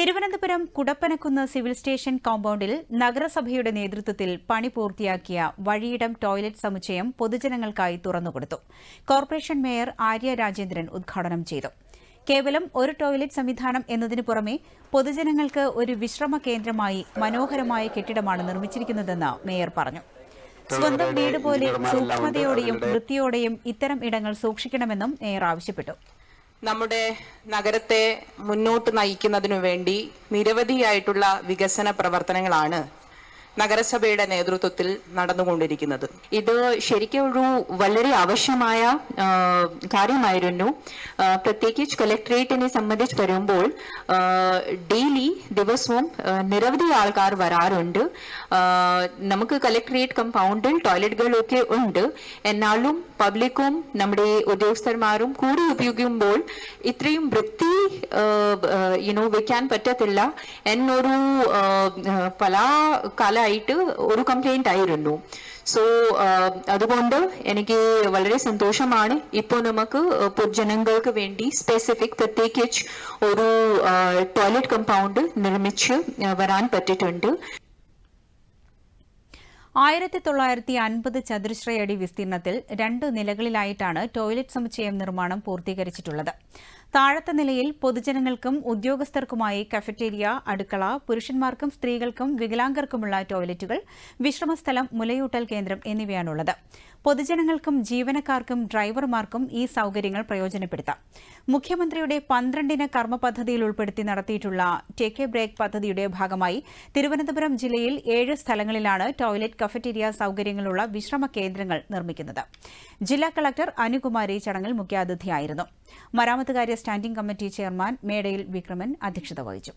Thiruvananthapuram Kudappanakunnu civil station കോമ്പൌണ്ടിൽ നഗരസഭയുടെ നേതൃത്വത്തിൽ പണി പൂർത്തിയാക്കിയ വഴിയിടം ടോയ്ലറ്റ് സമുച്ചയം പൊതുജനങ്ങൾക്കായി തുറന്നുകൊടുത്തു. കോർപ്പറേഷൻ മേയർ ആര്യ രാജേന്ദ്രൻ ഉദ്ഘാടനം ചെയ്തു. കേവലം ഒരു ടോയ്ലറ്റ് സംവിധാനം എന്നതിനു പുറമെ പൊതുജനങ്ങൾക്ക് ഒരു വിശ്രമ കേന്ദ്രമായി മനോഹരമായ കെട്ടിടമാണ് നിർമ്മിച്ചിരിക്കുന്നതെന്ന് മേയർ പറഞ്ഞു. സ്വന്തം വീട് പോലെ സൂക്ഷ്മതയോടെയും വൃത്തിയോടെയും ഇത്തരം ഇടങ്ങൾ സൂക്ഷിക്കണമെന്നും മേയർ ആവശ്യപ്പെട്ടു. നമ്മുടെ നഗരത്തെ മുന്നോട്ട് നയിക്കുന്നതിനു വേണ്ടി നിരവധിയായിട്ടുള്ള വികസന പ്രവർത്തനങ്ങളാണ് നഗരസഭയുടെ നേതൃത്വത്തിൽ നടന്നുകൊണ്ടിരിക്കുന്നത്. ഇത് ശരിക്കും ഒരു വളരെ ആവശ്യമായ കാര്യമായിരുന്നു. പ്രത്യേകിച്ച് കളക്ടറേറ്റിനെ സംബന്ധിച്ച് വരുമ്പോൾ ഡെയിലി ദിവസവും നിരവധി ആൾക്കാർ വരാറുണ്ട്. നമുക്ക് കളക്ടറേറ്റ് കമ്പൗണ്ടിൽ ടോയ്ലറ്റുകളൊക്കെ ഉണ്ട്. എന്നാലും പബ്ലിക്കും നമ്മുടെ ഉദ്യോഗസ്ഥന്മാരും കൂടി ഉപയോഗിക്കുമ്പോൾ ഇത്രയും വൃത്തി വെക്കാൻ പറ്റത്തില്ല എന്നൊരു പല കാലമായിട്ട് ഒരു കംപ്ലൈന്റ് ആയിരുന്നു. സോ അതുകൊണ്ട് എനിക്ക് വളരെ സന്തോഷമാണ് ഇപ്പോൾ നമുക്ക് പൊതുജനങ്ങൾക്ക് വേണ്ടി സ്പെസിഫിക് പ്രത്യേകിച്ച് ഒരു ടോയ്ലറ്റ് കമ്പൗണ്ട് നിർമ്മിച്ച് വരാൻ പറ്റിയിട്ടുണ്ട്. 1950 ചതുരശ്രയടി വിസ്തീർണത്തിൽ 2 നിലകളിലായിട്ടാണ് ടോയ്ലറ്റ് സമുച്ചയം നിർമ്മാണം പൂർത്തീകരിച്ചിട്ടുള്ളത്. താഴത്തെ നിലയിൽ പൊതുജനങ്ങൾക്കും ഉദ്യോഗസ്ഥർക്കുമായി കഫറ്റേരിയ, അടുക്കള, പുരുഷന്മാർക്കും സ്ത്രീകൾക്കും വികലാംഗർക്കുമുള്ള ടോയ്ലറ്റുകൾ, വിശ്രമസ്ഥലം, മുലയൂട്ടൽ കേന്ദ്രം എന്നിവയാണുള്ളത്. പൊതുജനങ്ങൾക്കും ജീവനക്കാർക്കും ഡ്രൈവർമാർക്കും ഈ സൌകര്യങ്ങൾ പ്രയോജനപ്പെടുത്താം. മുഖ്യമന്ത്രിയുടെ 12 കർമ്മ പദ്ധതിയിൽ ഉൾപ്പെടുത്തി നടത്തിയിട്ടുള്ള ടേക്ക് എ ബ്രേക്ക് പദ്ധതിയുടെ ഭാഗമായി തിരുവനന്തപുരം ജില്ലയിൽ 7 സ്ഥലങ്ങളിലാണ് ടോയ്ലറ്റ്, കഫറ്റേരിയ സൌകര്യങ്ങളുള്ള വിശ്രമ കേന്ദ്രങ്ങൾ നിർമ്മിക്കുന്നത്. ജില്ലാ കളക്ടർ അനുകുമാരി ചടങ്ങിൽ മുഖ്യാതിഥിയായിരുന്നു. മരാമത്തുകാര്യ സ്റ്റാൻഡിംഗ് കമ്മിറ്റി ചെയർമാൻ മേടയിൽ വിക്രമൻ അധ്യക്ഷത വഹിച്ചു.